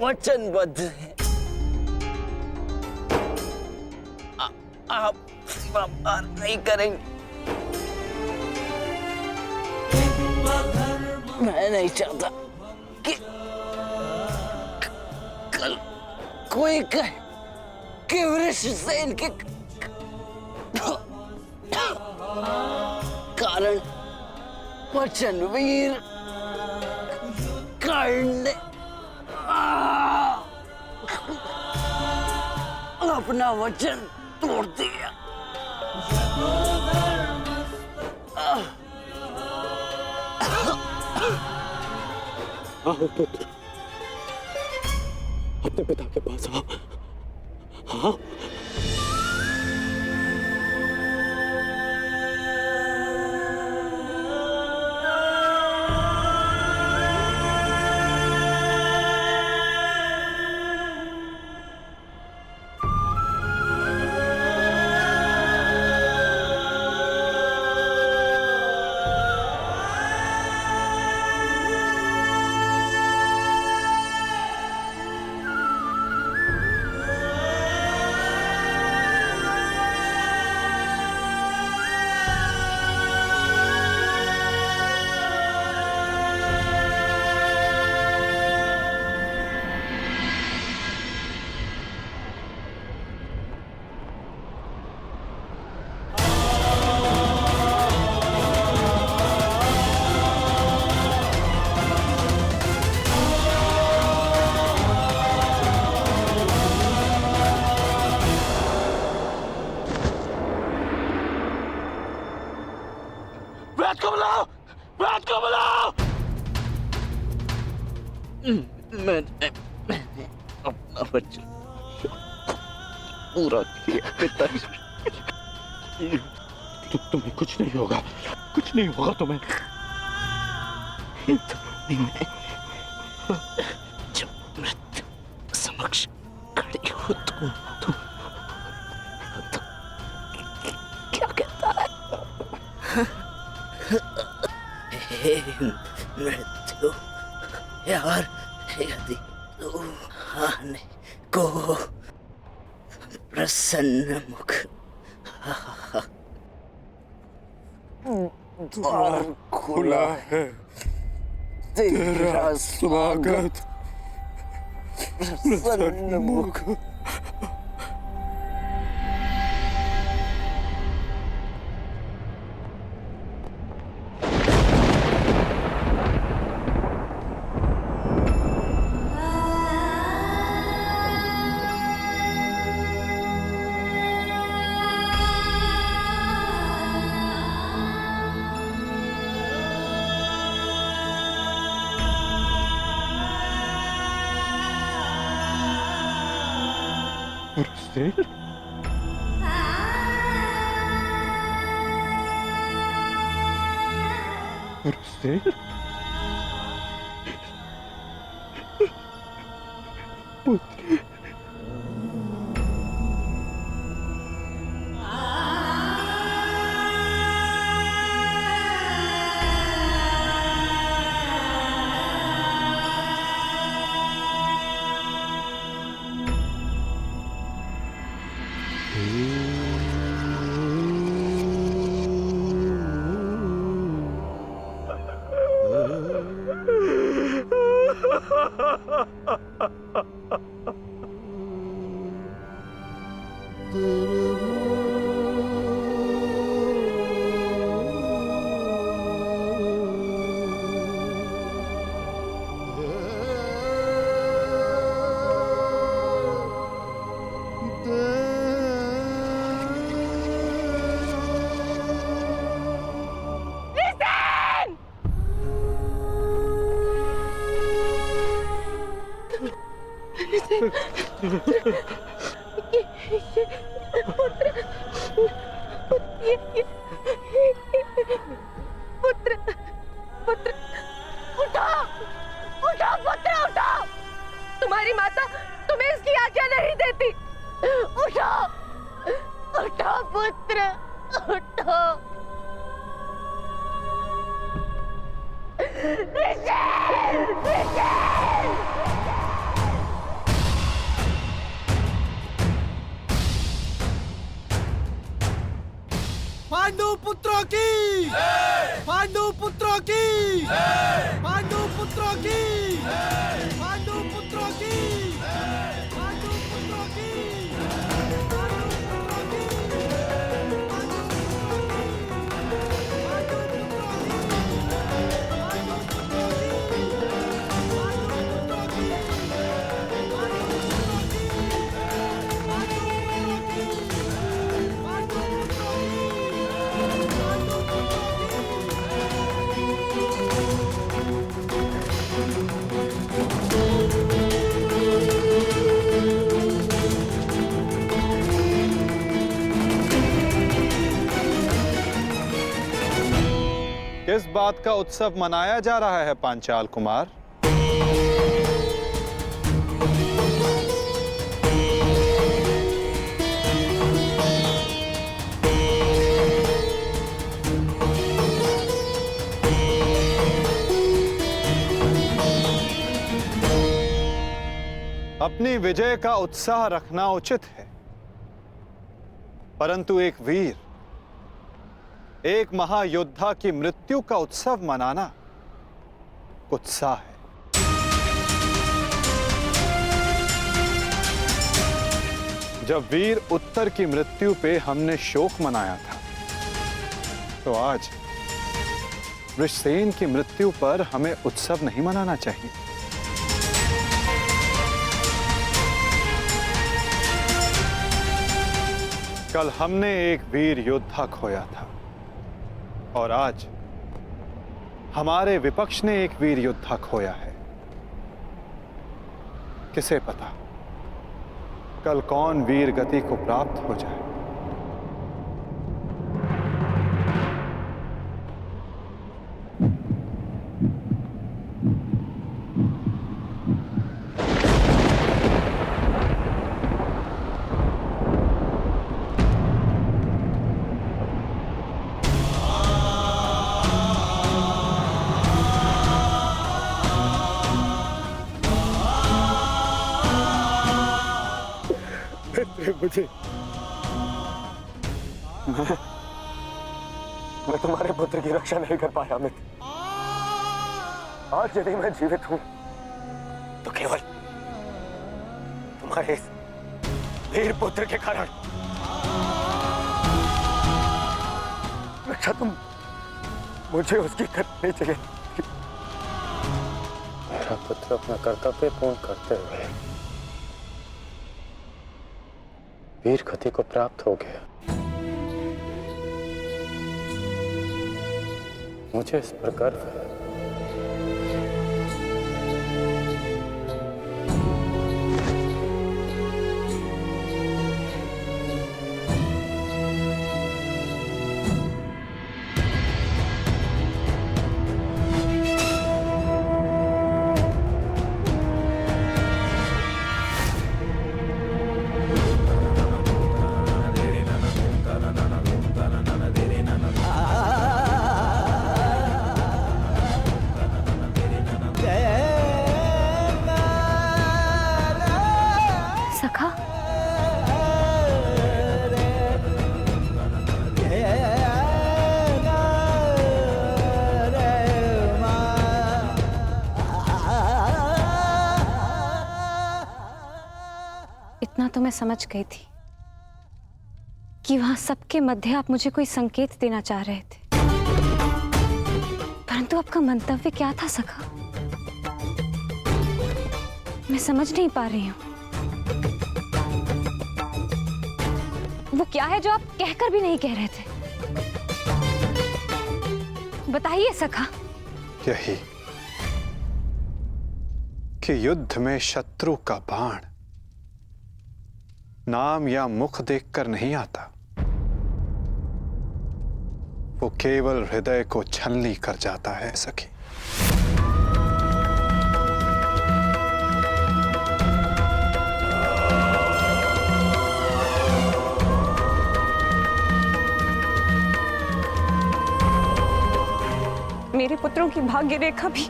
वचनबद्ध हैं। आप सीमा पार नहीं करेंगे। मैं नहीं चाहता कि कल कोई कहे कि वृषसेन के कारण वचनवीर कर्ण ने अपना वचन तोड़ दिया। आओ पुत्र, अपने पिता के पास आओ। हाँ, व्रत को बुलाओ, व्रत को बुलाओ। मैंने अपना वचन पूरा किया पिताजी। तुम्हें कुछ नहीं होगा, कुछ नहीं होगा तुम्हें। जब मृत्यु समक्ष खड़ी हो तो क्या कहता है? हे मृत्यु, यार यदि तू आने को प्रसन्न मुख द्वार खुला है, तेरा स्वागत प्रसन्न मुख। वृषसेन, वृषसेन, पुत्र। पुत्र, पुत्र, उठाओ, उठाओ पुत्र, उठाओ। तुम्हारी माता तुम्हें इसकी आज्ञा नहीं देती। उठाओ, उठाओ पुत्र, उठाओ। पांडु पुत्रों की पांडु पुत्रों की पांडु पुत्रों की पांडु पुत्रों की पांडु पुत्रों की किस बात का उत्सव मनाया जा रहा है पांचाल कुमार? अपनी विजय का उत्साह रखना उचित है, परंतु एक वीर, एक महायोद्धा की मृत्यु का उत्सव मनाना कुत्सा है। जब वीर उत्तर की मृत्यु पे हमने शोक मनाया था, तो आज वृषसेन की मृत्यु पर हमें उत्सव नहीं मनाना चाहिए। कल हमने एक वीर योद्धा खोया था और आज हमारे विपक्ष ने एक वीर योद्धा खोया है। किसे पता कल कौन वीर गति को प्राप्त हो जाए। मुझे मैं तुम्हारे पुत्र की रक्षा नहीं कर पाया अमित। आज यदि मैं जीवित हूं तो केवल तुम्हारे इस वीर पुत्र के कारण। रक्षा तुम मुझे उसकी करनी चाहिए। मेरा पुत्र अपना कर्तव्य पूर्ण करते हुए वीर गति को प्राप्त हो गया। मुझे इस पर गर्व है। सखा, इतना तो मैं समझ गई थी कि वहां सबके मध्य आप मुझे कोई संकेत देना चाह रहे थे, परंतु आपका मंतव्य क्या था सखा? मैं समझ नहीं पा रही हूं। वो क्या है जो आप कहकर भी नहीं कह रहे थे? बताइए सखा। यही कि युद्ध में शत्रु का बाण नाम या मुख देखकर नहीं आता, वो केवल हृदय को छलनी कर जाता है सखी। मेरे पुत्रों की भाग्य रेखा भी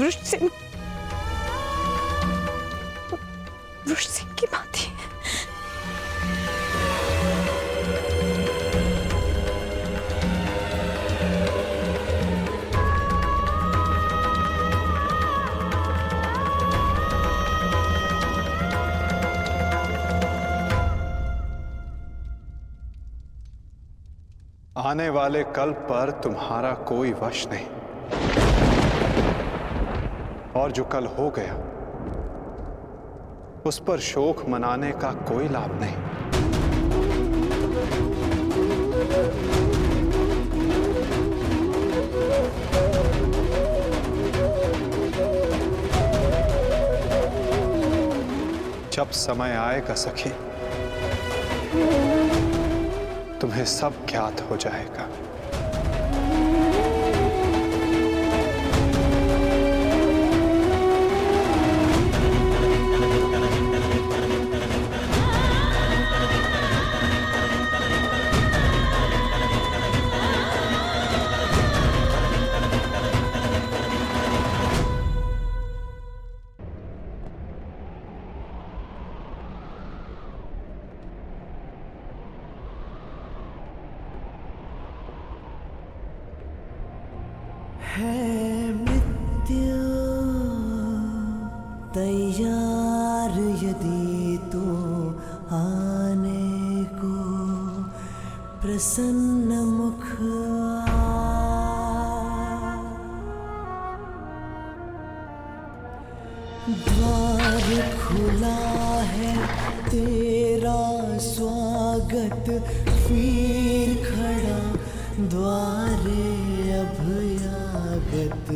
वृषसेन की भांति है। आने वाले कल पर तुम्हारा कोई वश नहीं, और जो कल हो गया उस पर शोक मनाने का कोई लाभ नहीं। जब समय आएगा सखी, तुम्हें सब ज्ञात हो जाएगा। है मृत्यु तैयार यदि तू आने को, प्रसन्न मुख द्वार खुला है तेरा स्वागत, वीर खड़ा द्वारे अभयागत।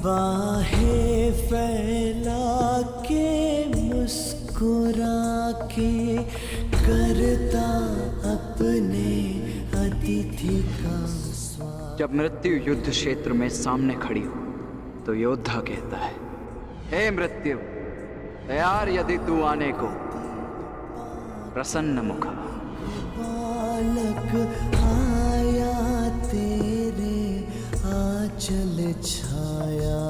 बाहें फैला के मुस्कुरा के करता अपने अतिथि का स्वागत। जब मृत्यु युद्ध क्षेत्र में सामने खड़ी हो तो योद्धा कहता है, हे मृत्यु, तैयार यदि तू आने को, प्रसन्न मुख। बालक आया तेरे आंचल छाया,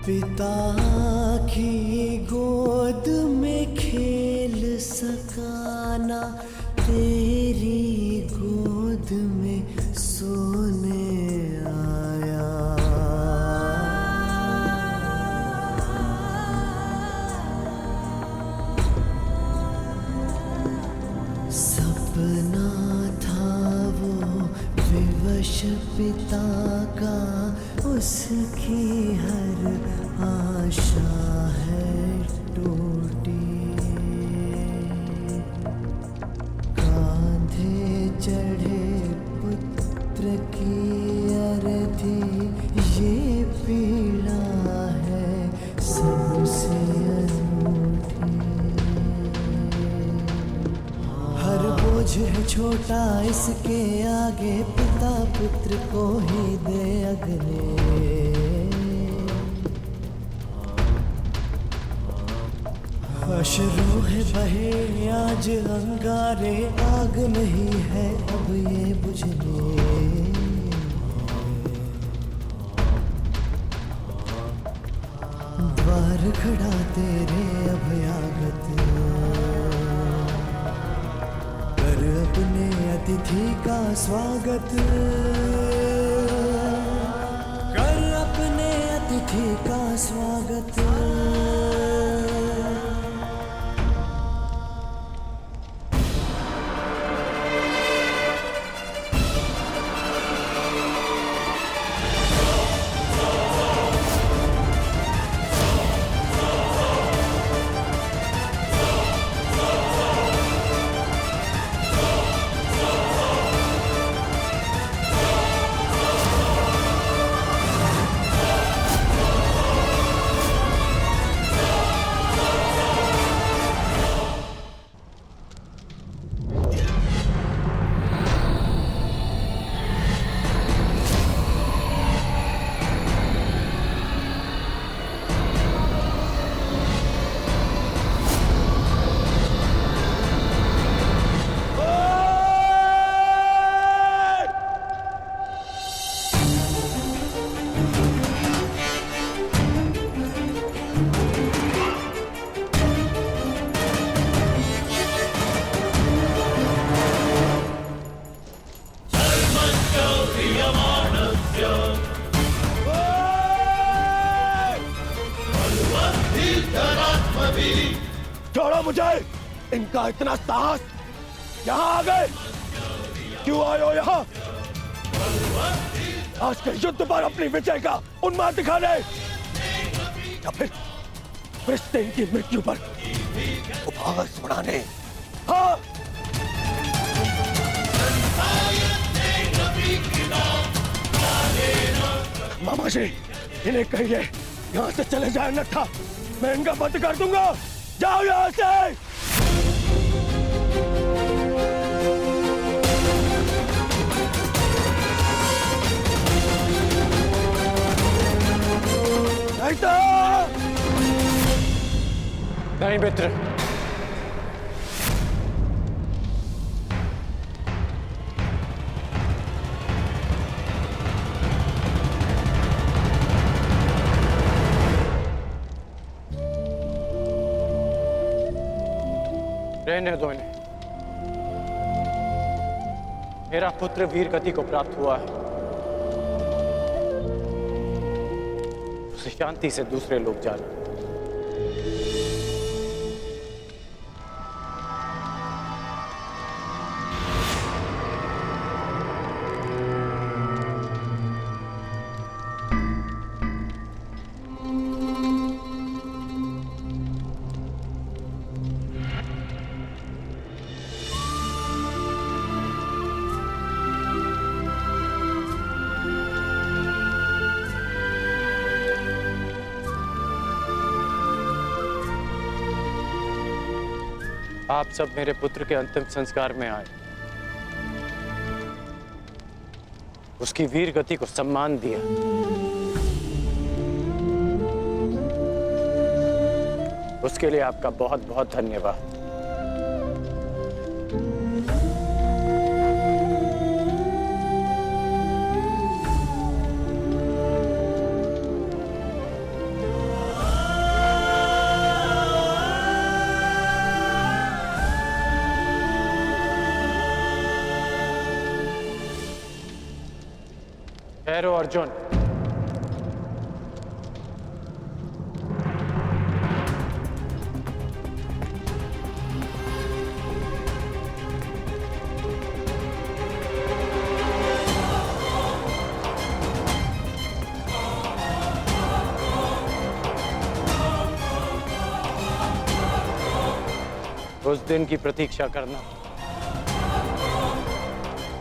पिता की गोद में खेल सकाना, तेरी गोद में सोने आया। सपना था वो विवश पिता का, उसकी हर आशा है टूटी। कांधे चढ़े पुत्र की अर्थी, ये पीड़ा है सबसे अनूठी। हर बोझ है छोटा इसके आगे, पिता पुत्र को ही दे अगले। अश्रु है बहे आज अंगारे, आग नहीं है अब ये बुझने। द्वार खड़ा तेरे अभयागत, कर अपने अतिथि का स्वागत। कर अपने अतिथि का स्वागत। छोड़ो मुझे। इनका इतना साहस, यहाँ आ गए क्यों आए हो यहाँ? आज के युद्ध पर अपनी विजय का उन्माद दिखाने या फिर वृषसेन की मृत्यु पर उपहास उड़ाने? हाँ, मामा जी इन्हें कहिए यहाँ से चले जाए नट्ठा, मैं इनका बंद कर दूंगा। जाओ यहाँ से। नहीं मित्र, रहने दो इन्हें। मेरा पुत्र वीर गति को प्राप्त हुआ है, उसे शांति से दूसरे लोग जाना। आप सब मेरे पुत्र के अंतिम संस्कार में आए, उसकी वीर गति को सम्मान दिया। उसके लिए आपका बहुत बहुत धन्यवाद। ठहरो अर्जुन। उस दिन की प्रतीक्षा करना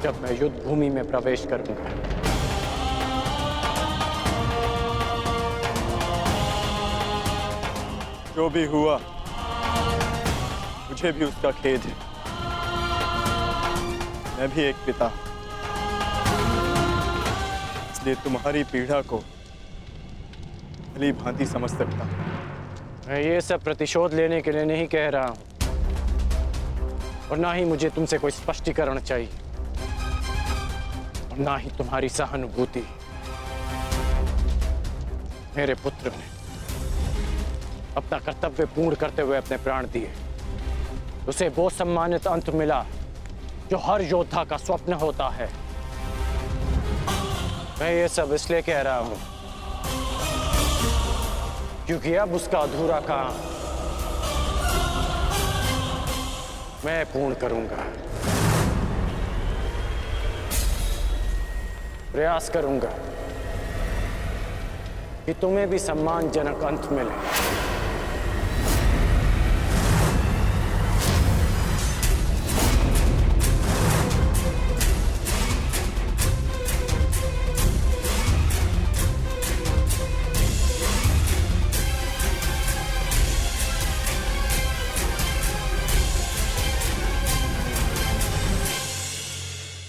जब मैं युद्ध भूमि में प्रवेश करूंगा। जो भी हुआ मुझे भी उसका खेद है। मैं भी एक पिता हूं, इसलिए तुम्हारी पीड़ा को भली भांति समझ सकता हूं। मैं ये सब प्रतिशोध लेने के लिए नहीं कह रहा हूं, और ना ही मुझे तुमसे कोई स्पष्टीकरण चाहिए, और ना ही तुम्हारी सहानुभूति। मेरे पुत्र ने अपना कर्तव्य पूर्ण करते हुए अपने प्राण दिए, उसे वो सम्मानित अंत मिला जो हर योद्धा का स्वप्न होता है। मैं ये सब इसलिए कह रहा हूं क्योंकि अब उसका अधूरा काम मैं पूर्ण करूंगा। प्रयास करूंगा कि तुम्हें भी सम्मानजनक अंत मिले।